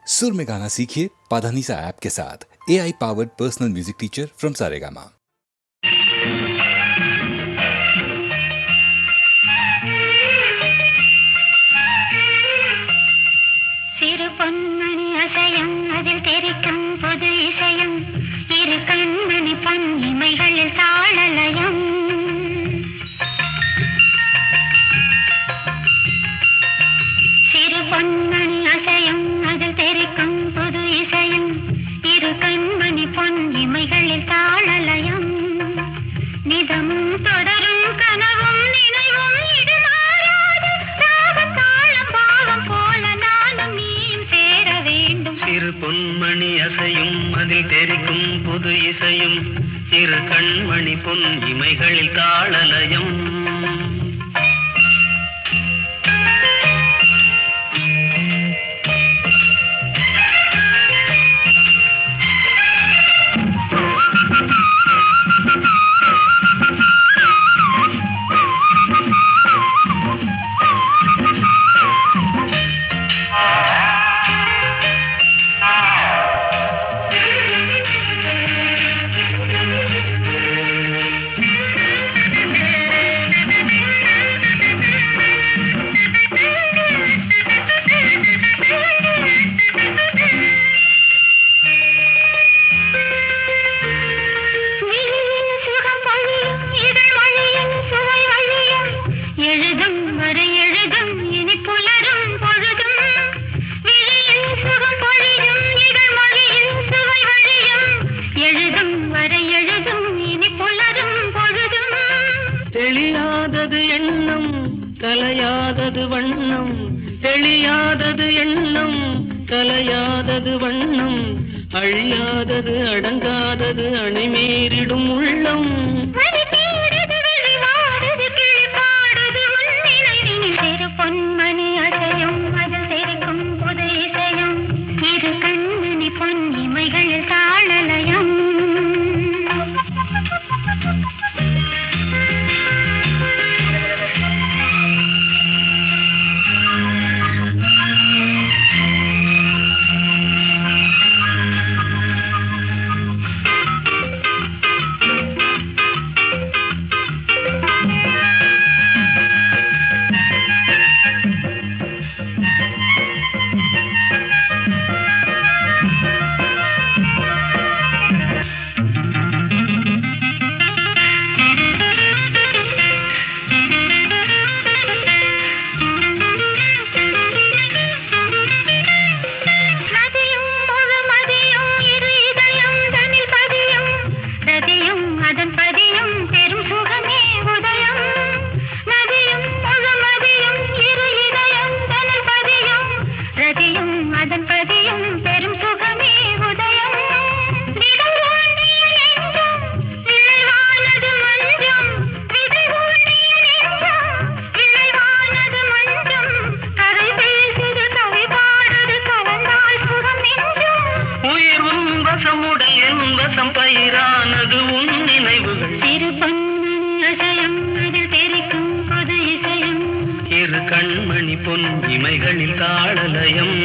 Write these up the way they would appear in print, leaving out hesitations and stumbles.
सुर में गाना सीखिए पाधानीसा ऐप के साथ। AI powered personal music teacher from Saregama. சிறு பொன்மணி அசையும் அதில் தெரிக்கும் புது இசையும் இரு கண்மணி பொன் இமைகளில் தாளலயம் சிறு பொன்மணி அசையும் அதில் தெரிக்கும் புது இசையும் இரு கண்மணி பொன் இமைகளில் தாளலயம் நிதமும் தொடரும் கனவும் நினைவும் இது மாறாது ராகம் தாளம் பாவம் போல நானும் நீயும் சேர வேண்டும். சிறு பொன்மணி அசையும் அதில் தெரிக்கும் புது இசையும் இரு கண்மணி பொன் இமைகளில் தாளலயம் தெளியாதது எண்ணம் கலையாதது வண்ணம் தெளியாதது எண்ணம் கலையாதது வண்ணம் அழியாதது அடங்காதது அணைமீறிடும் உள்ளம் சிறு பொன்மணி அசையும் அதில் தெரிக்கும் புது இசையும் இரு கண்மணி பொன் இமைகளில் தாளலயம் பயிரானது உன் நினைவுகள் சிறு பொன்மணி அசையும் அதில் தெரிக்கும் புது இசையும் இரு கண்மணி பொன் இமைகளில் தாளலயம்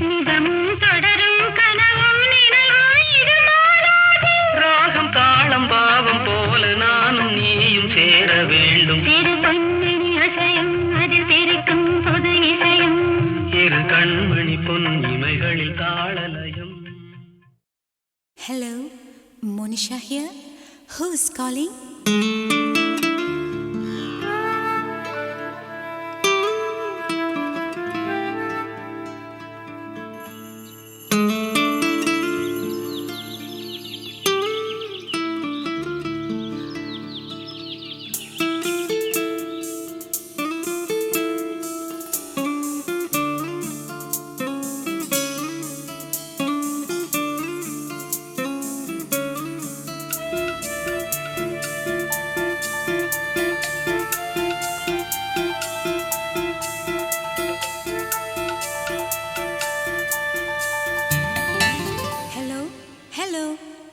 நிதமும் தொடரும் கனவும் நினைவும் இது மாறாது ராகம் தாளம் பாவம் போல நானும் நீயும் சேர வேண்டும். சிறு பொன்மணி அசையும் அதில் தெரிக்கும் புது இசையும் இரு கண்மணி பொன் இமைகளில் தாளலயம். Hello, Monisha here. Who's calling?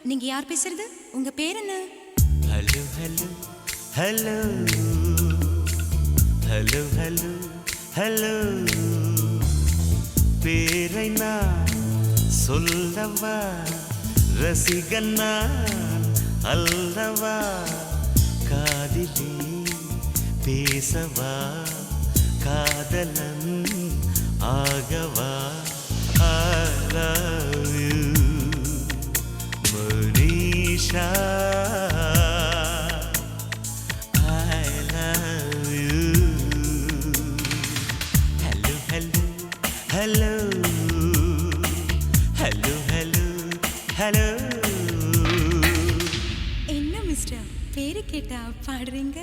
நீங்க யார் பேசுறது? உங்க பேர் என்ன? Hello hello hello hello hello hello பேரை நான் சொல்லவா ரசிகன் நான் அல்லவா காதிலே பேசவா காதலன் ஆகவா I love you Manisha I love you Hello hello hello hello hello hello என்ன மிஸ்டர் பேரு கேட்டா பாடுறீங்க?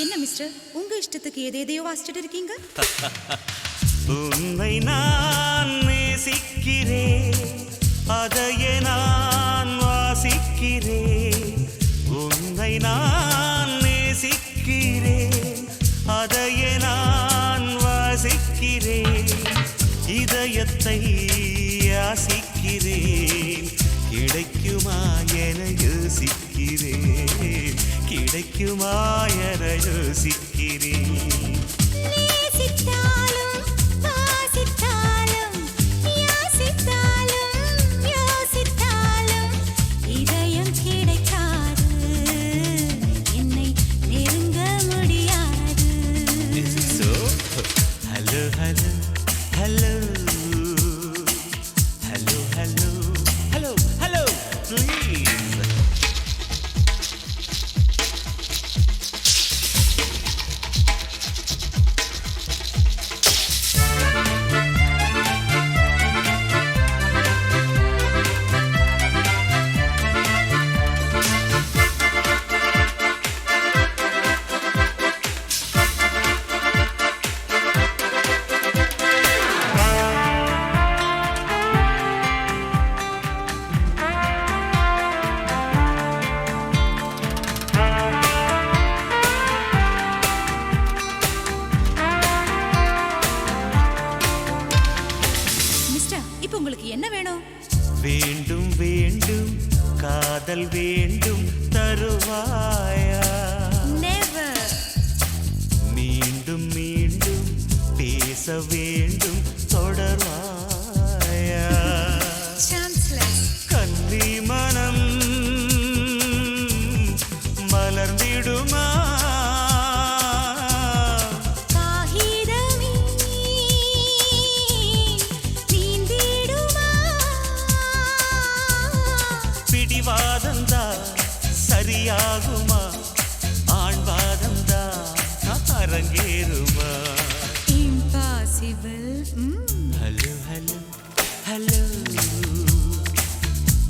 என்ன மிஸ்டர் உங்க இஷ்டத்துக்கு எதையோ வாசிச்சுட்டு இருக்கீங்க? உன்னை நான் நேசிக்கிறேன் அதையே நான் வாசிக்கிறேன் உன்னை நான் நேசிக்கிறேன் அதையே நான் வாசிக்கிறேன் இதயத்தை யாசிக்கிறேன் கிடைக்குமா என யோசிக்கிறேன் கிடைக்குமா என யோசிக்கிறேன் நேசித்தாலும் வாசித்தாலும் யாசித்தாலும் யோசித்தாலும் இதயம் கிடைக்காது என்னை நெருங்க முடியாது. So, hello, hello, hello, hello, hello, hello, hello, please. Mister இப்போ உங்களுக்கு என்ன வேணும்? வேண்டும் வேண்டும் காதல் வேண்டும் தருவாயா நெவர். மீண்டும் மீண்டும் பேச வேண்டும் தொடர்வாயா சான்ஸ்லெஸ். கன்னி மனம் மலர்ந்திடுமா காகிதமே நீந்திடுமா? பிடிவாதந்தா சரியாகுமா ஆண்வாதந்தா அரங்கேறுமா impossible. Hello hello hello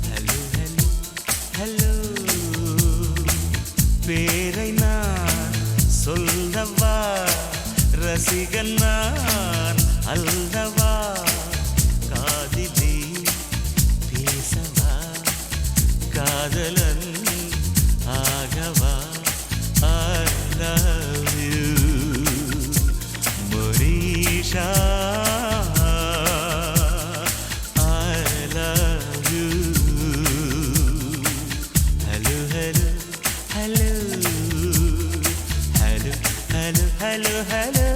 hello hello hello பேரை நான் சொல்லவா ரசிகன் நான் அல்லவா காதிலே பேசவா காதலன் ஆகவா I love you Manisha I love you Hello hello hello hello hello hello hello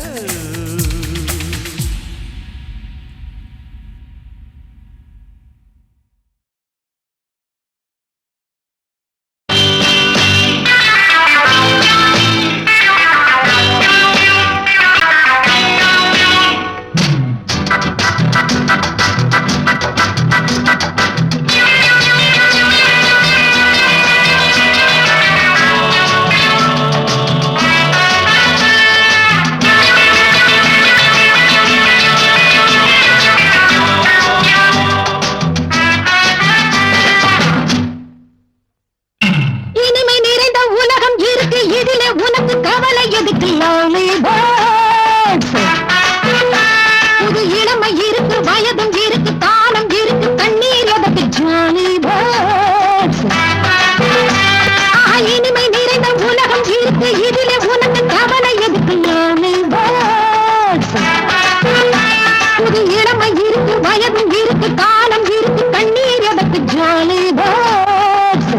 புது இளமை இருக்கு, வயதும் இருக்கு, காலம் இருக்கு, கண்ணீர் எதற்கு ஜாலி பேர்ட்ஸ்.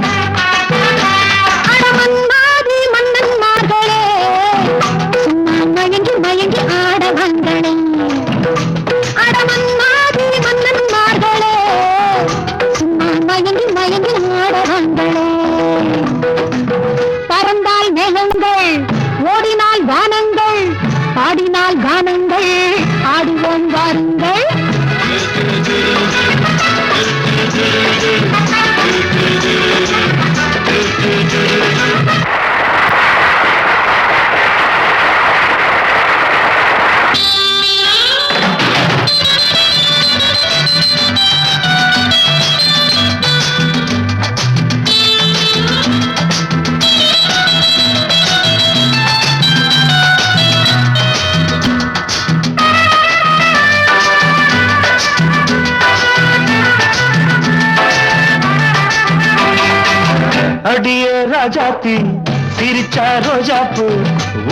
அடமன்னாதி மன்னன்மார்களே, சும்மா மயங்கி மயங்கி ஆடவங்களே. அடமன்னாதி மன்னன்மார்களே, சும்மா மயங்கி மயங்கி ஆடவங்களே. பறந்தால் மேகங்கள், ஓடினால் வானங்கள், பாடினால் கானங்கள், ஆடுவோம் வாருங்கள். அடியே ராஜாத்தி சிரிச்சா ரோஜாப்பு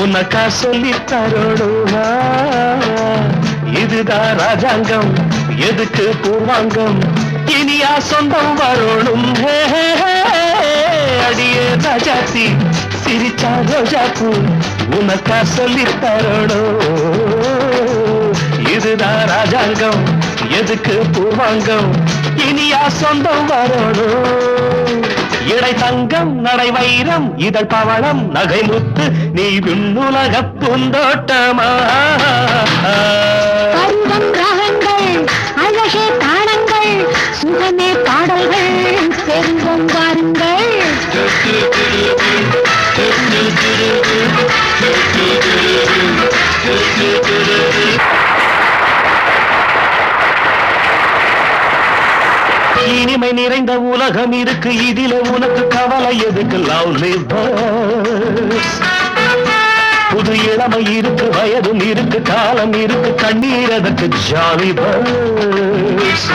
உனக்கா சொல்லி தரோடுவா. இதுதான் ராஜாங்கம், எதுக்கு பூர்வாங்கம், இனியா சொந்தம் வரணும். அடியே ராஜாத்தி சிரிச்சா ரோஜாப்பு உனக்கா சொல்லி தரோடும். இதுதான் ராஜாங்கம், எதுக்கு பூர்வாங்கம், இனியா சொந்தம் வரணும். இடை தங்கம், நடை வைரம், இதழ் பவளம், நகை முத்து, நீ விண்ணுலக பூந்தோட்டமா. பருவம் ராகங்கள், அழகே தாளங்கள், சுகமே பாடல்கள், பெருவம் வாருங்கள். இனிமை நிறைந்த உலகம் இருக்கு, இதில உனக்கு கவலை எதுக்கு? Lovely birds. புது இளமை இருக்கு, வயதும் இருக்கு, காலம் இருக்கு, கண்ணீர் அதற்கு ஜாலி பேர்ட்ஸ்.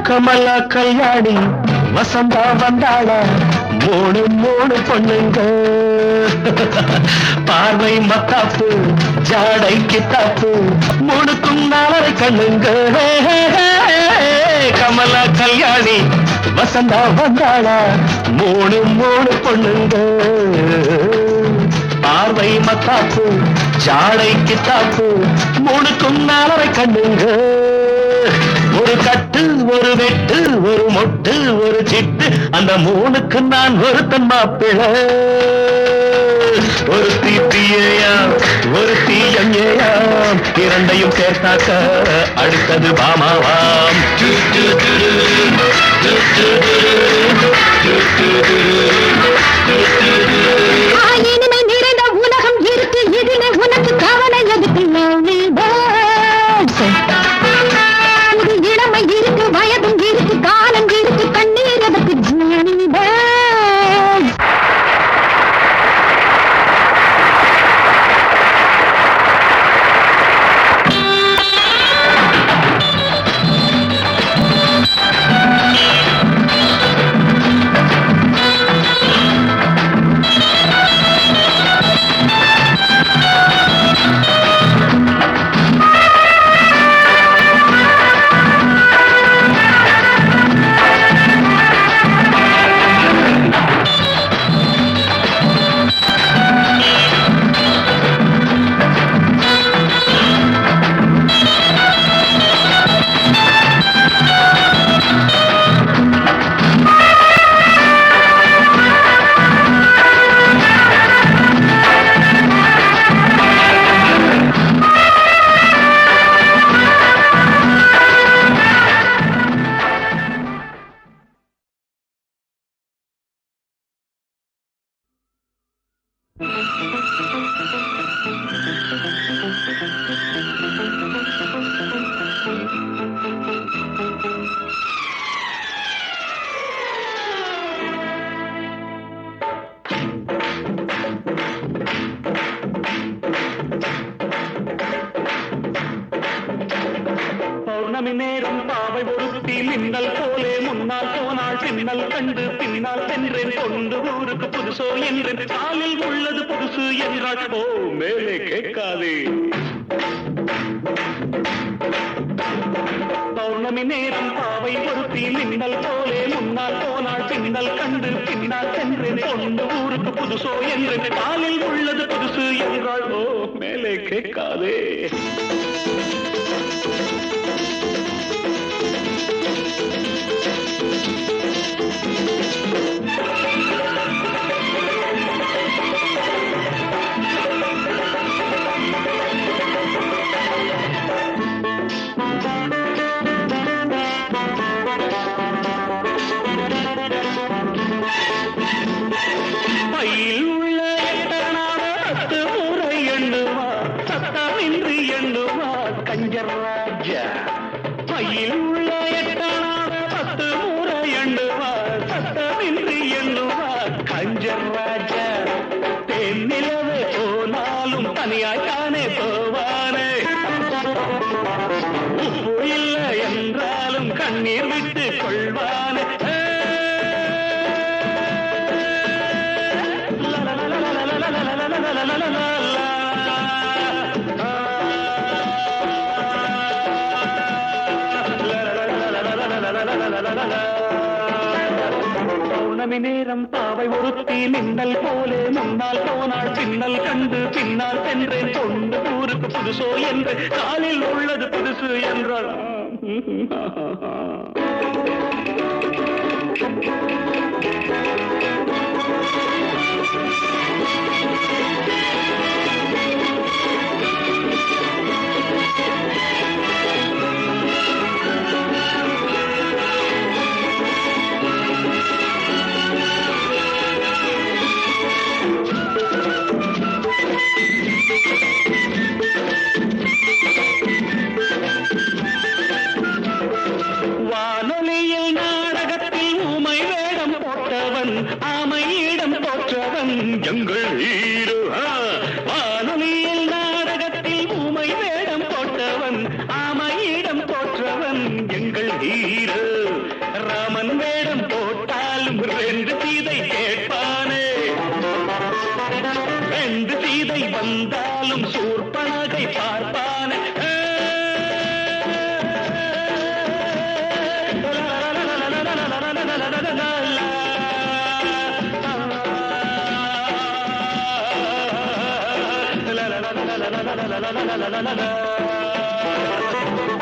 கமலா கல்யாணி வசந்தா வந்தாளா, மூணு மூணு பொண்ணுங்க. பார்வை மத்தாப்பு, ஜாடை கித்தாப்பு, மூணுக்கும் நாளரை கண்ணுங்க. கமலா கல்யாணி வசந்தா வந்தாளா, மூணு மூணு பொண்ணுங்க. பார்வை மத்தாப்பு, ஜாடை கித்தாப்பு, மூணுக்கும் நாளரை கண்ணுங்க. ஒரு கட்டு, ஒரு வெட்டு, ஒரு மொட்டு, ஒரு சிட்டு, அந்த மூணுக்கு நான் ஒருத்தன் மாப்பிள்ளை. ஒரு தீப்பியாம், ஒரு தீயம்யாம், இரண்டையும் சேர்த்தாக்க அடுத்தது பாமாவாம். இனிமை நிறைந்த உலகம் இருக்கு, இதிலே உனக்கு கவலை எதுக்கு? Lovely birds. புது இளமை இருக்கு, வயதும் இருக்கு, காலம் இருக்கு, கண்ணீர் எதற்கு? Jolly birds. என்று காலில் உள்ளது புதுசு என்றால் ஓ மேலே கேட்காதே. பௌர்ணமி நேரம் பாவை ஒருத்தி மின்னல் போலே முன்னால் போனாள் பின்னல் கண்டு பின்னால் சென்று பொண்ணு ஊருக்கு புதுசோ என்று காலில் உள்ளது புதுசு என்றால் ஓ மேலே கேட்காதே. பையில் உள்ள எட்டனான 10 முறை எண்ணுவார் சத்தமின்றி எண்ணுவார் கஞ்சர் ராஜா. பையில் உள்ள எட்டனான 10 முறை எண்ணுவார் சத்தமின்றி எண்ணுவார் கஞ்சர் ராஜா. தென்னிலவே போனாலும் தனியாய்த்தானே போவானே. உப்பு இல்லை என்றாலும் கண்ணீர் விட்டு கொள்வானே. பௌர்ணமி நேரம் பாவை ஒருத்தி மின்னல் போலே முன்னால் போனாள் பின்னல் கண்டு பின்னால் சென்றேன் பொண்ணு ஊருக்கு புதுசோ என்று காலில் உள்ளது புதுசு என்றாள். வானொலியில் நாடகத்தில் ஊமை வேடம் போட்டவன் ஆமையிடம் போற்றவன் எங்கள் ஹீரோ. வானொலியில் நாடகத்தில் ஊமை வேடம் போட்டவன் ஆமையிடம் போற்றவன் எங்கள் ஹீரோ. ராமன் வேடம் போட்டாலும் 2 சீதை கேட்பானே. 2 சீதை வந்தாலும் சூர்பனகை பார்ப்பானே.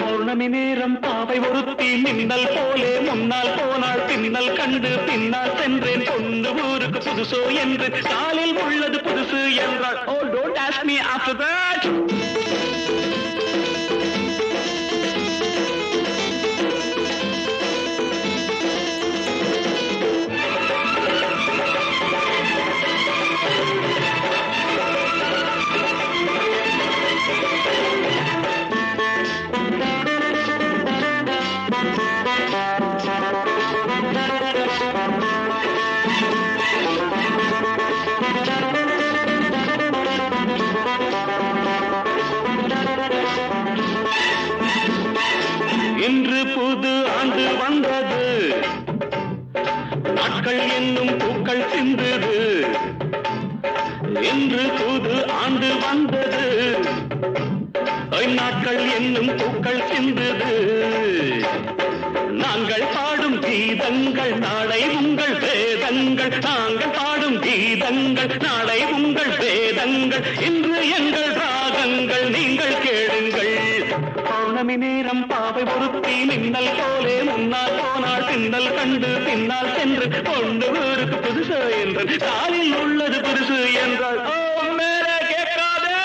பௌர்ணமி நேரம் பாவை ஒருத்தி மின்னல் போலே முன்னால் போனாள் பின்னல் கண்டு பின்னால் சென்றேன் பொண்ணு ஊருக்கு புதுசோ என்று காலில் உள்ளது புதுசு என்றாள். Oh, don't ask me after that. இன்று புது ஆண்டு வந்தது, நாட்கள் என்னும் பூக்கள் சிந்தது. இன்று புது ஆண்டு வந்தது, நாட்கள் என்னும் பூக்கள் சிந்தது. நாங்கள் பாடும் கீதங்கள் நாளை உங்கள் வேதங்கள். நாங்கள் பாடும் கீதங்கள் நாளை உங்கள் வேதங்கள். இன்று எங்கள் ராகங்கள் நீங்கள் கேளுங்கள். பௌர்ணமி நேரம் பாவை ஒருத்தி மின்னல் போலே முன்னால் போனாள் பின்னல் கண்டு பின்னால் சென்று பொண்ணு ஊருக்கு புதுசு என்று காலில் உள்ளது புதுசு என்றாள். ஓ மேலே கேட்காதே.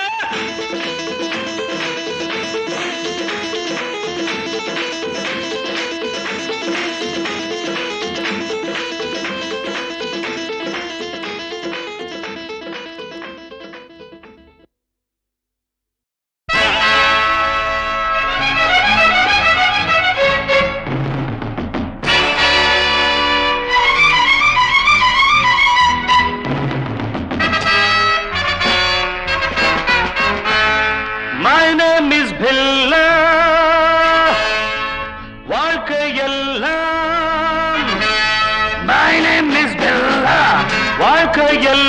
வாழ்க்கையெல்லாம்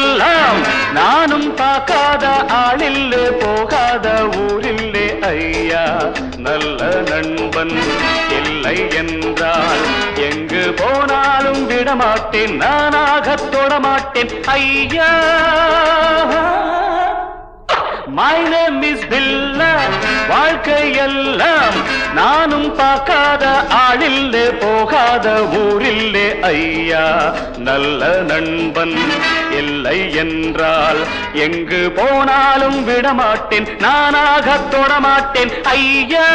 நானும் பார்க்காத ஆளில்லே போகாத ஊரில்லே ஐயா நல்ல நண்பன் இல்லை என்றால் எங்கு போனாலும் விடமாட்டேன் நானாக தொடமாட்டேன் ஐயா My name is Billa வாழ்க்கை எல்லாம் நானும் பார்க்காத ஆளில்லே போகாத ஊரில்லே ஐயா நல்ல நண்பன் இல்லை என்றால் எங்கு போனாலும் விடமாட்டேன் நானாக தொடமாட்டேன் ஐயா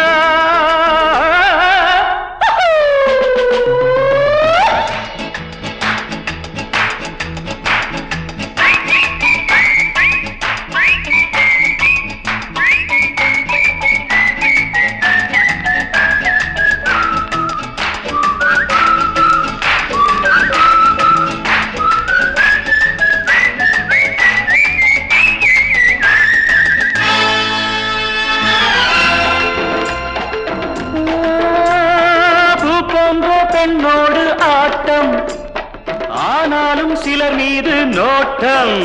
பெண்ணோடு ஆட்டம் ஆனாலும் சிலர் மீது நோட்டம்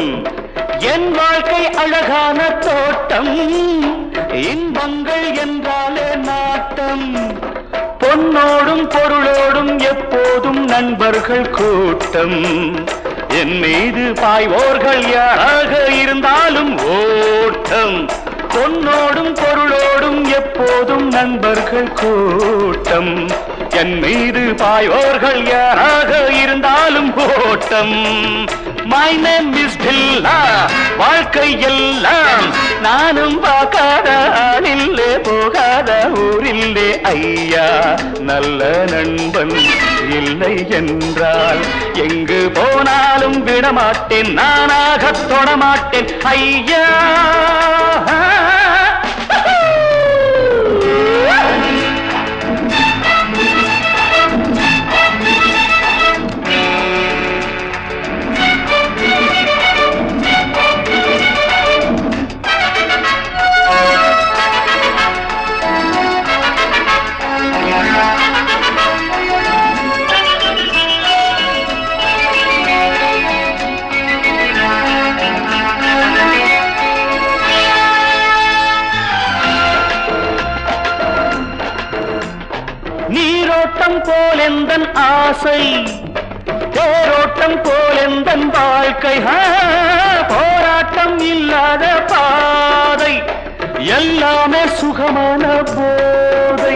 என் வாழ்க்கை அழகான தோட்டம் இன்பங்கள் என்றாலே நாட்டம் பொன்னோடும் பொருளோடும் எப்போதும் நண்பர்கள் கூட்டம் என் மீது பாய்வோர்கள் யாராக இருந்தாலும் ஓட்டம் பொன்னோடும் பொருளோடும் எப்போதும் நண்பர்கள் கூட்டம் என் மீது பாயோர்கள் யாராக இருந்தாலும் ஓட்டம் My name is Billa வாழ்க்கை எல்லாம் நானும் பார்க்காத ஆளில்லே போகாத ஊரில்லே ஐயா நல்ல நண்பன் இல்லை என்றால் எங்கு போனாலும் விடமாட்டேன் நானாக தொடமாட்டேன் ஐயா நீரோட்டம் போலெந்தன் ஆசை தேரோட்டம் போலெந்தன் வாழ்க்கை போராட்டம் இல்லாத பாதை எல்லாமே சுகமான போதை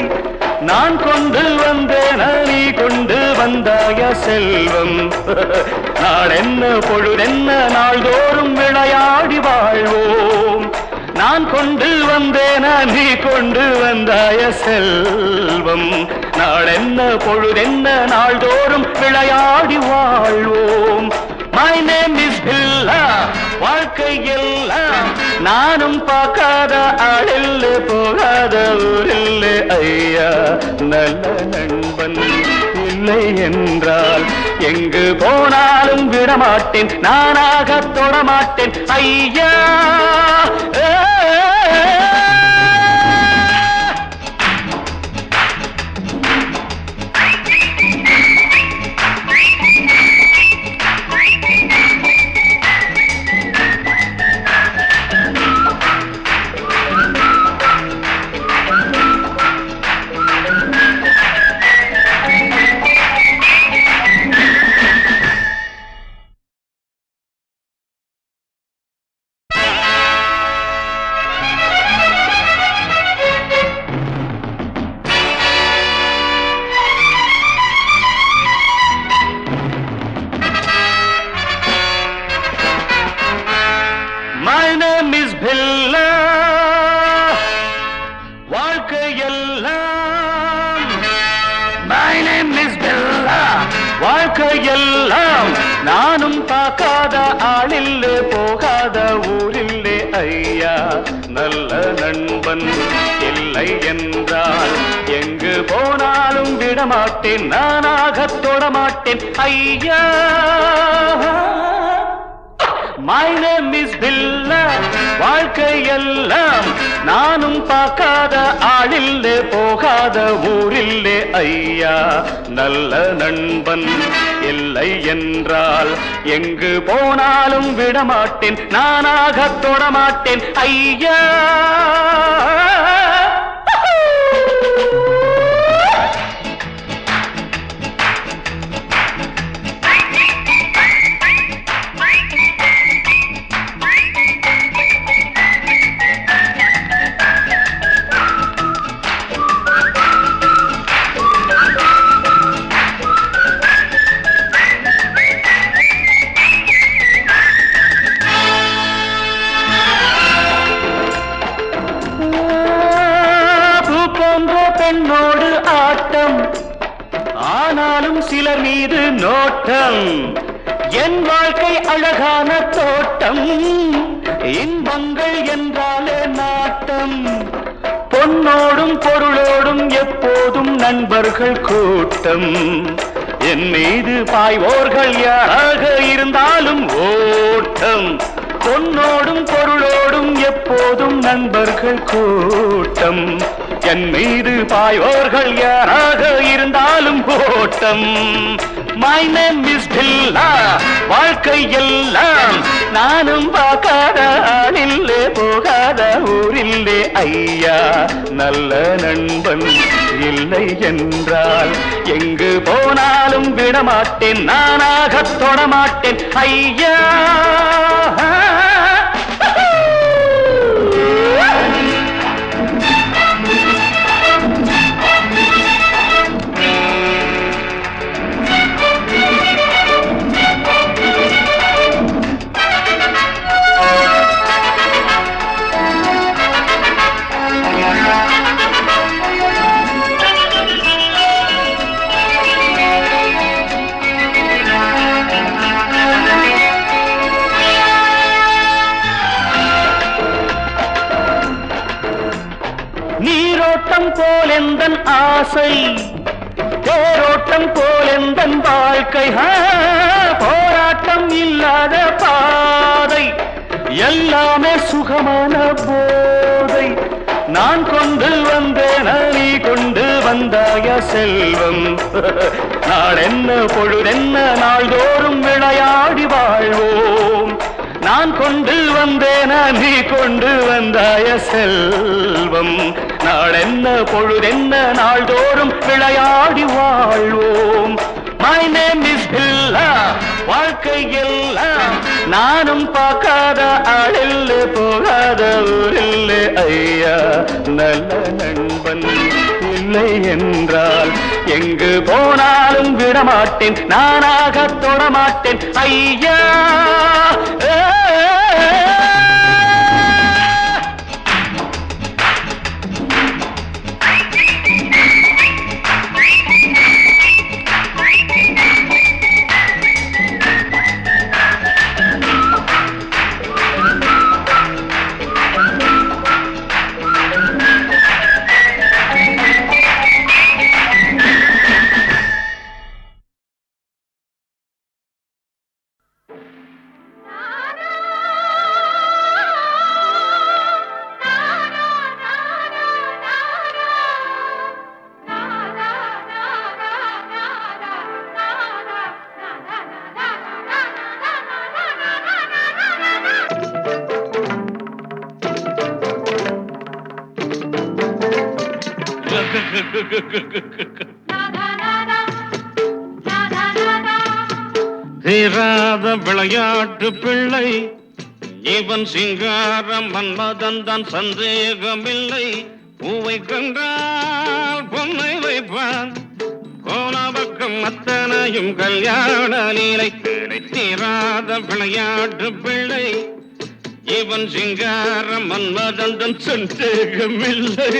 நான் கொண்டு வந்தேன் நீ கொண்டு வந்தாய செல்வம் நாளென்ன பொழுதென்ன நாள்தோறும் விளையாடி வாழ்வோம் நான் கொண்டு வந்தேன நீ கொண்டு வந்தாய செல்வம் நாளென்ன பொழுதென்ன நாள்தோறும் விளையாடி வாழ்வோம் My name is Billa வாழ்க்கை எல்லாம் நானும் பார்க்காத ஆளில்லே போகாத ஊரில்லே ஐயா நல்ல நண்பன் இல்லை என்றால் எங்கு போனாலும் விடமாட்டேன் நானாக தொடமாட்டேன் ஐயா My name is Billa வாழ்க்கை எல்லாம் My name is Billa வாழ்க்கை எல்லாம் நானும் பார்க்காத ஆளில்லே போகாத ஊரில்லே ஐயா நல்ல நண்பன் இல்லை என்றால் எங்கு போனாலும் விடமாட்டேன் நானாக தொடமாட்டேன் ஐயா My name is Billa. வாழ்க்கையெல்லாம் நானும் பார்க்காத ஆளில்லே போகாத ஊரில்லே ஐயா நல்ல நண்பன் இல்லை என்றால் எங்கு போனாலும் விடமாட்டேன் நானாக தொடமாட்டேன் ஐயா பெண்ணோடு ஆட்டம் ஆனாலும் சிலர் மீது நோட்டம் என் வாழ்க்கை அழகான தோட்டம் இன்பங்கள் என்றாலே நாட்டம் பொன்னோடும் பொருளோடும் எப்போதும் நண்பர்கள் கூட்டம் என் மீது பாய்வோர்கள் யாராக இருந்தாலும் ஓட்டம் பொன்னோடும் பொருளோடும் எப்போதும் நண்பர்கள் கூட்டம் என் மீது பாயோர்கள் யாராக இருந்தாலும் ஓட்டம் My name is Billa. வாழ்க்கை எல்லாம் நானும் பார்க்காத ஆளில்லே போகாத ஊரில்லே ஐயா நல்ல நண்பன் இல்லை என்றால் எங்கு போனாலும் விடமாட்டேன் நானாக தொடமாட்டேன் ஐயா நீரோட்டம் போலெந்தன் ஆசை தேரோட்டம் போலெந்தன் வாழ்க்கை போராட்டம் இல்லாத பாதை எல்லாமே சுகமான போதை நான் கொண்டு வந்தேன் நீ கொண்டு வந்தாய செல்வம் நாளென்ன பொழுதென்ன நாள்தோறும் விளையாடி வாழ்வோம் நான் கொண்டு வந்தேன நீ கொண்டு வந்தாய செல்வம் நாளென்ன பொழுதென்ன நாள்தோறும் விளையாடி வாழ்வோம் My name is Billa. வாழ்க்கை எல்லாம் நானும் பார்க்காத ஆளில்லே போகாத ஊரில்லே ஐயா நல்ல நண்பன் இல்லை என்றால் எங்கு போனாலும் விடமாட்டேன் நானாக தொடமாட்டேன் ஐயா தீராத விளையாட்டு பிள்ளை இவன் சிங்காரம் மன்மதன் தான் சந்தேகமில்லை பூவை கண்டால் பொன்னை வைப்பான் போன பக்கம் அத்தனையும் கல்யாண லீலை தீராத விளையாட்டு பிள்ளை இவன் சிங்காரம் மன்மதன் தான் சந்தேகமில்லை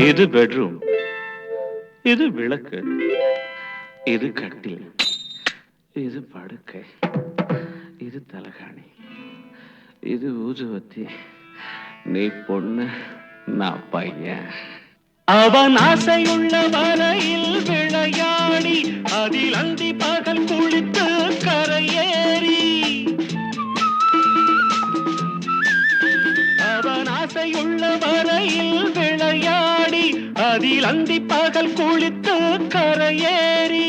இது பெட்ரூம், இது விளக்கு, இது கட்டில், இது படுக்கை, இது தலகாணி, இது ஊதுவத்தி. நீ பொண்ணு, நான் பையன். அவன் ஆசையுள்ள வரையில் விளையாடி அதில் அந்தி பகல் குளித்து கரையேறி. அவன் ஆசையுள்ள வரையில் விளையாடி அதில் அந்தி பகல் குளித்து கரையேறி.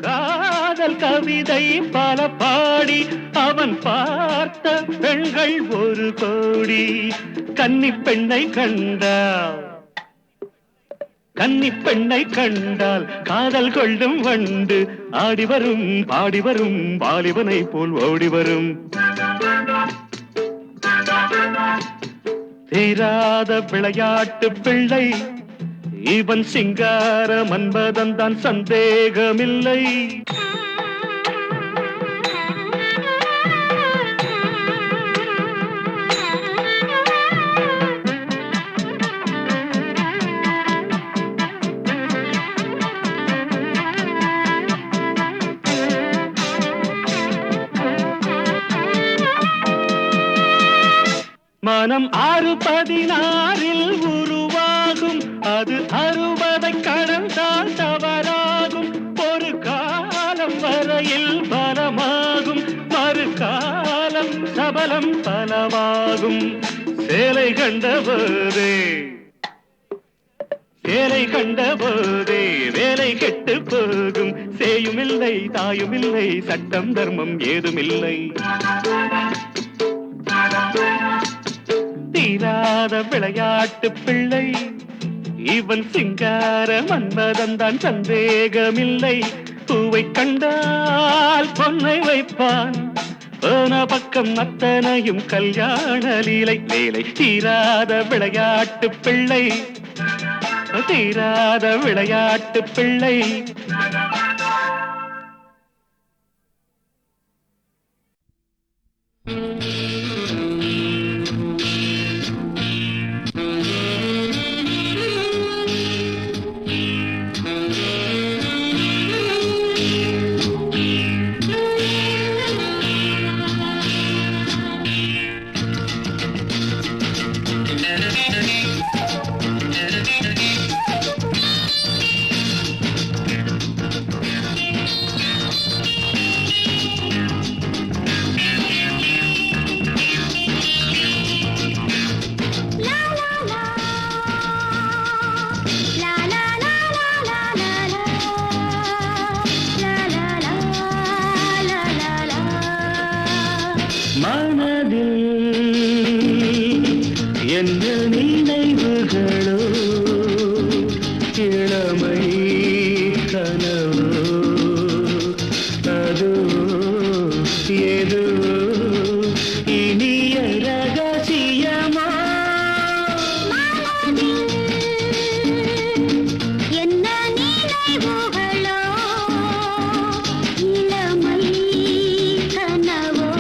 காதல் கவிதை பல பாடி அவன் பார்த்த பெண்கள் 1 கோடி. கன்னி பெண்ணை கண்டால், கன்னி பெண்ணை கண்டால் காதல் கொள்ளும் வண்டு ஆடி வரும் பாடி வரும் வாலிபனை போல் ஓடி வரும். தீராத விளையாட்டு பிள்ளை இவன் சிங்கார மன்மதன் தான், சந்தேகமில்லை. மனம் 6-16 உருவாகும், அது 60 கடந்தால் தவறாகும். ஒரு காலம் வரையில் பலமாகும், மறு காலம் சபலம் பலவாகும். சேலை கண்டபோதே, சேலை கண்டபோதே வேலை கெட்டு போகும். சேயுமில்லை தாயுமில்லை, சட்டம் தர்மம் ஏதுமில்லை. தீராத விளையாட்டு பிள்ளை இவன் சிங்கார மன்மதன் தான், சந்தேகமில்லை. பூவை கண்டால் பொன்னை வைப்பான், போன பக்கம் அத்தனையும் கல்யாண லீலை வேலை. தீராத விளையாட்டு பிள்ளை, தீராத விளையாட்டு பிள்ளை. என்ன நினைவுகளோ, இளமை கனவோ, அதோ ஏதோ இனிய ரகசியமா. என்ன நினைவுகளோ, இளமை கனவோ.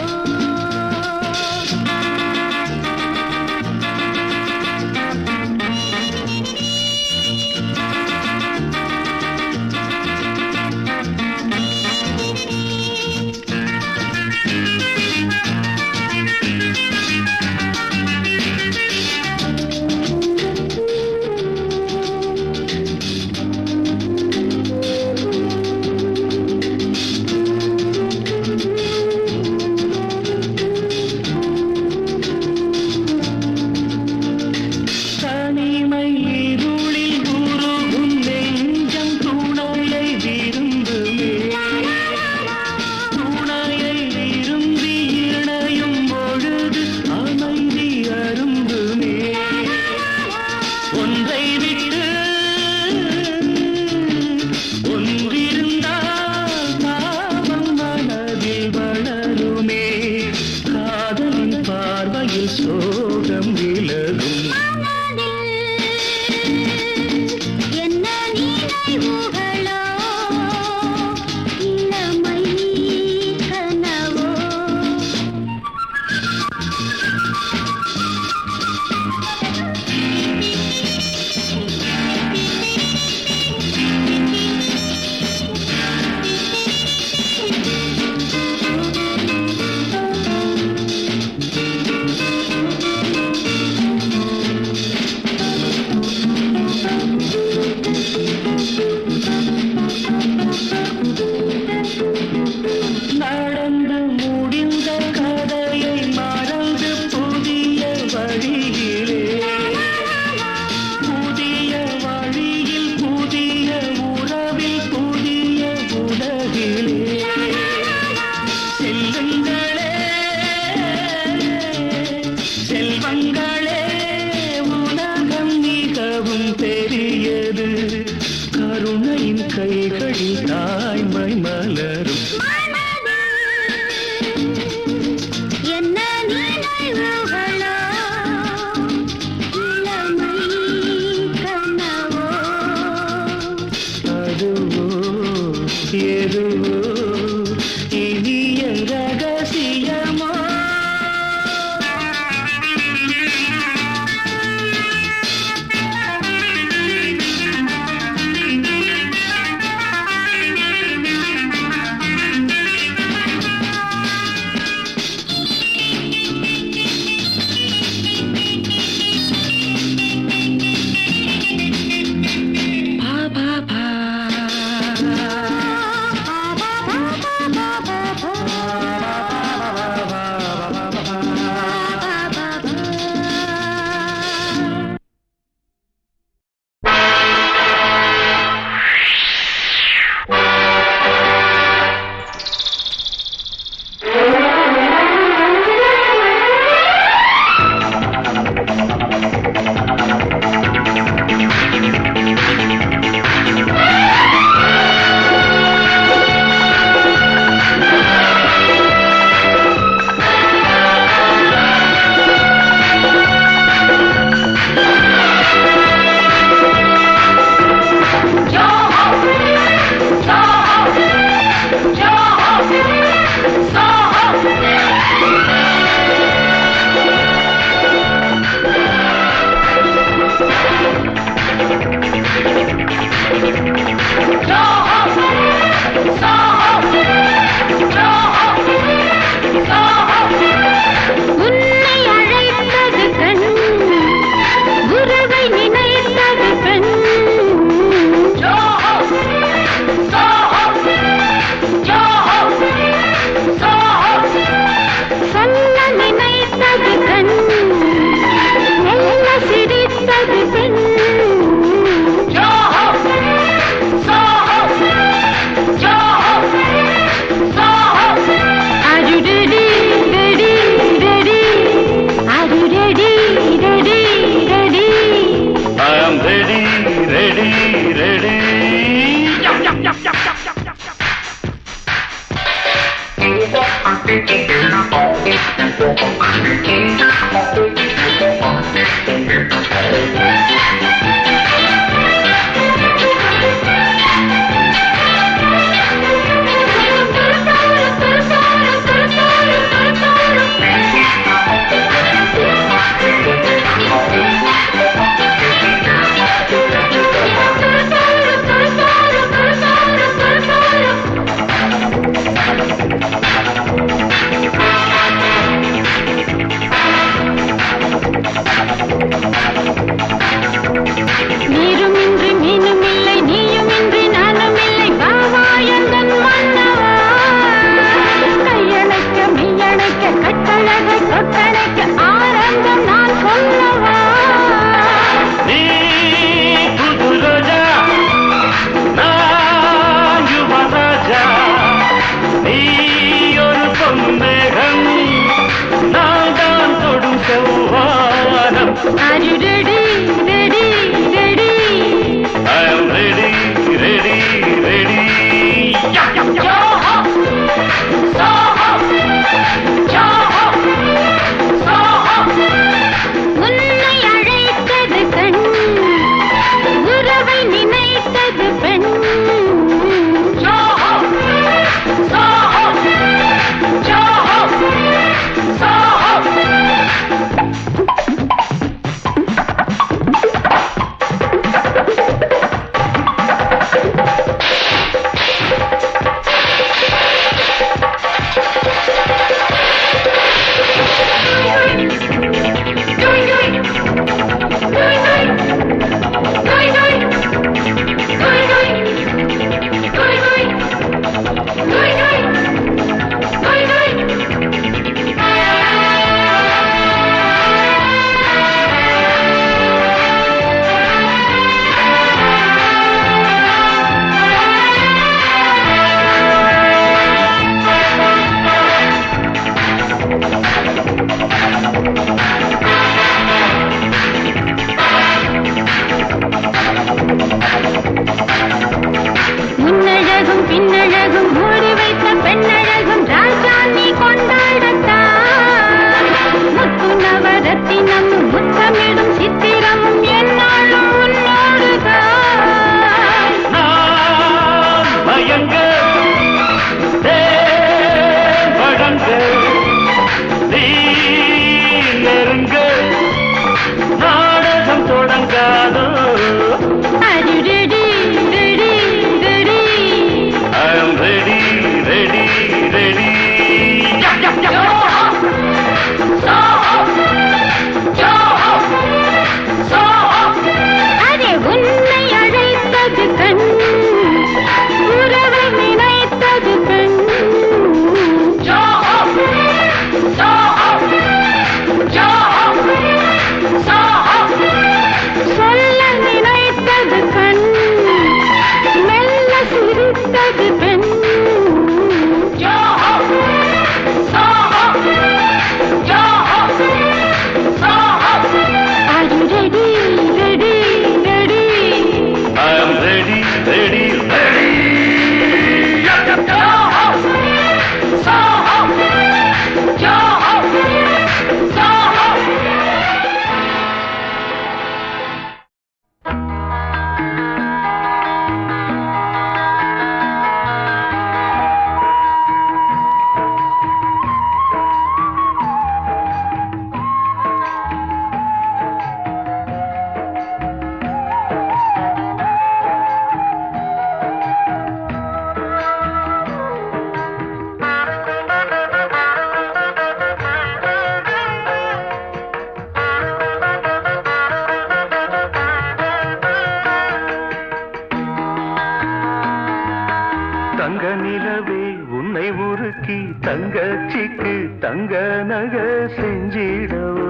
தங்கச்சிக்கு தங்க நக செஞ்சிடவோ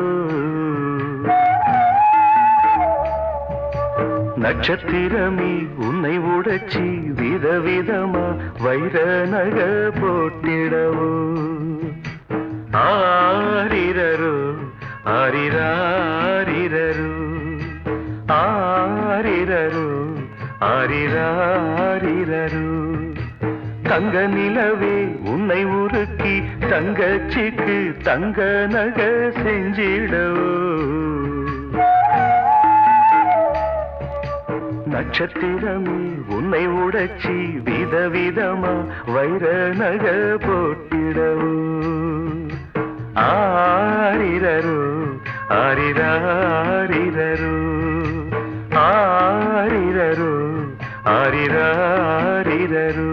நட்சத்திரமே உன்னை உடைச்சி விதவிதமா வைர நக போட்டிடவோ ஆரிரரு ஆரிராரிரரு ஆரிரரு ஆரிராரிரரு தங்க நிலவே உன்னை உருக்கி தங்கச்சிக்கு தங்க நகை செஞ்சிடவோ நட்சத்திரமே உன்னை உடைச்சி விதவிதமா வைர நகை போட்டிடவோ ஆரிரரோ ஆரிராரிரரோ ஆரிரரோ ஆரிராரிரரோ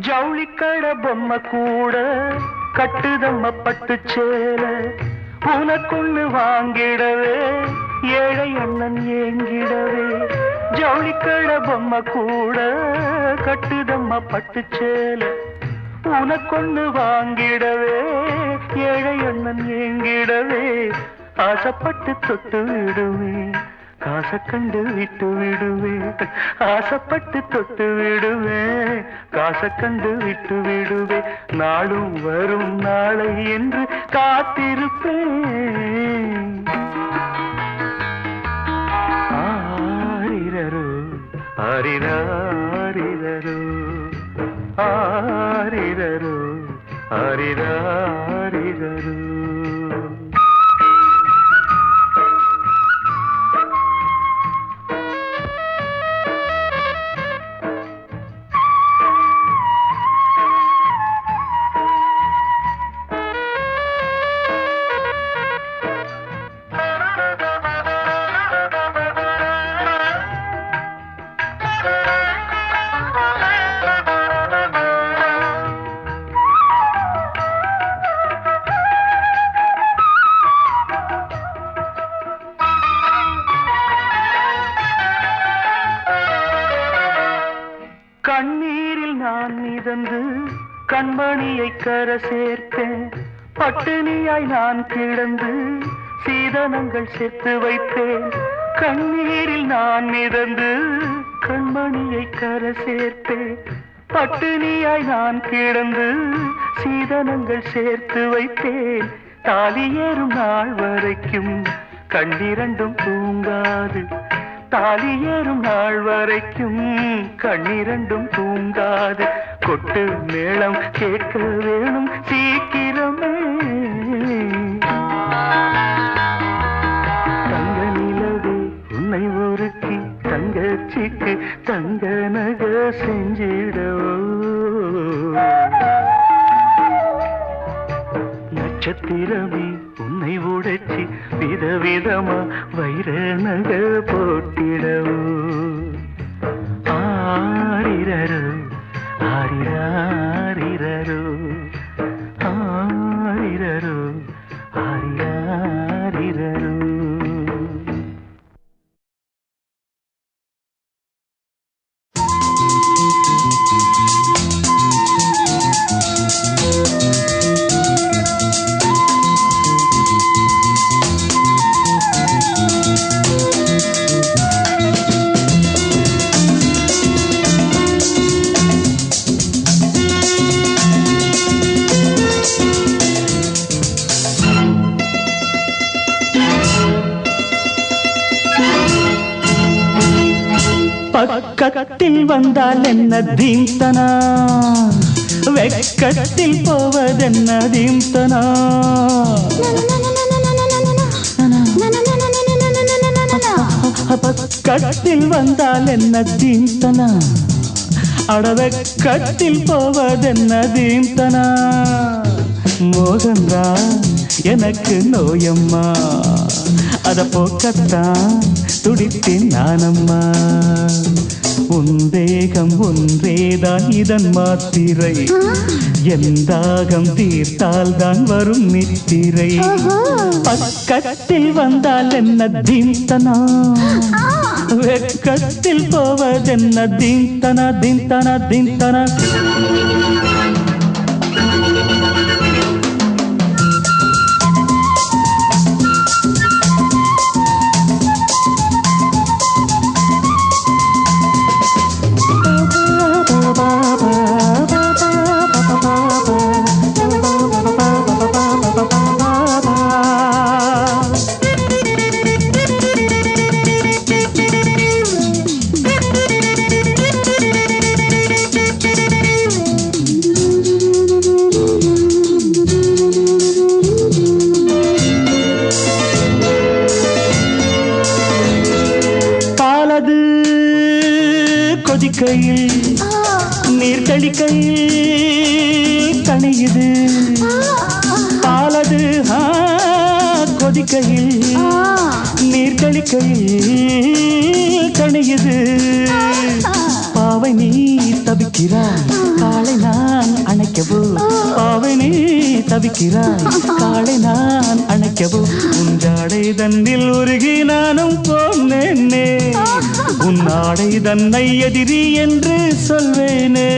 ஜவுளிக்கட பொம்மை கூட கட்டுதம்ம பட்டு சேல உனக்குள்ளு வாங்கிடவே ஏழை அண்ணன் ஏங்கிடவே ஜவுளிக்கட பொம்மை கூட கட்டுதம்ம பட்டு சேல உனக்கொன்னு வாங்கிடவே ஏழை அண்ணன் ஏங்கிடவே ஆசைப்பட்டு தொட்டு விடுவேன் காசை கண்டு விட்டு விடுவேன் ஆசைப்பட்டு தொட்டு விடுவேன் காசை கண்டு விட்டு விடுவேன் நாளும் வரும் நாளை என்று காத்திருப்பேன் ஆரிரரோ ஆரிராரிரரோ ஆரிரரோ ஆரிராரிரரோ கண்ணீரில் நான் மிதந்து கண்மணியை கரை சேர்த்தேன் பட்டினியாய் நான் கிடந்து சீதனங்கள் சேர்த்து வைத்தேன் கண்ணீரில் நான் மிதந்து கண்மணியை கரை சேர்த்தேன் பட்டினியாய் நான் கிடந்து சீதனங்கள் சேர்த்து வைத்தேன் தாலி ஏறும் நாள் வரைக்கும் கண்ணிரண்டும் தூங்காது தாலி ஏறும் நாள் வரைக்கும் கண்ணிரண்டும் தூங்காது கொட்டு மேளம் கேட்க வேணும் சீக்கிரமே தங்க நிலவே உன்னை ஒருக்கி தங்கச்சிக்கு தங்க நகை செஞ்சிடவோ நட்சத்திரமே உன்னை உடைச்சி விதவிதமா வைர நகை போட்டிடவோ ஆரிரரோ ஆரிராரிரரோ ஆரிரரோ ஆரிராரிரரோ பக்கத்தில் வந்தால் என்ன தீம்தனா வெக்கத்தில் போவதென்ன தீம்தனா பக்கத்தில் வந்தால் என்ன தீம்தனா அடவெக்கத்தில் போவதென்ன தீம்தனா மோகந்தா எனக்கு நோயம்மா அத போக்கத்தான் துடித்தேன் நானம்மா உன் தேகம் ஒன்றேதான் இதன் மாத்திரை எந்தாகம் தீர்த்தால் தான் வரும் நித்திரை பக்கத்தில் வந்தால் என்ன தீம்தனா வெக்கத்தில் போவதென்ன தீந்தன தீந்தன தீந்தன கொதிக்கையில் நீர் தெளிக்கையில் கனியுது பாலது கொதிக்கையில் நீர் தெளிக்கையில் கனியுது பாவை நீ தவிக்கிறாய் காலை நான் அணைக்கவோ பாவை நீ தவிக்கிறாய் காலை நான் அணைக்கவோ உஞ்சாடை தன்னில் உருகி நானும் போனேனே உன்னாடை தன்னை எதிரி என்று சொல்வேனே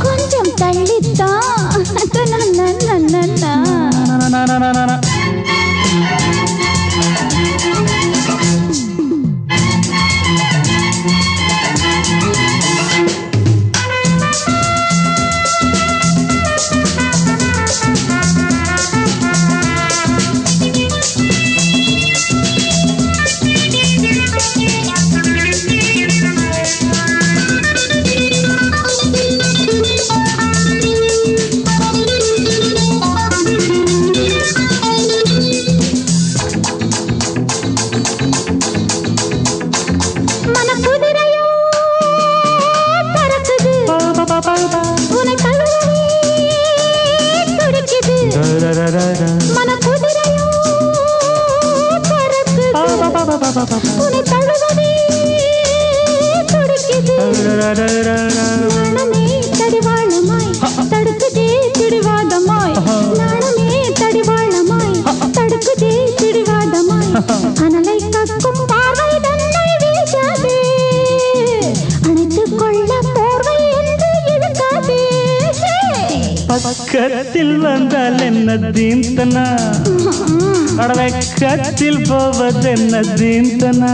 கொஞ்சம் தள்ளித்தான் அனலை கக்கும் பார்வை தன்னை வீசாதே அணைத்துக் கொள்ள போர்வை என்று இழுக்காதே பக்கத்தில் வந்தால் என்ன தீந்தனா அடவக்கத்தில் போவதென்ன தீந்தனா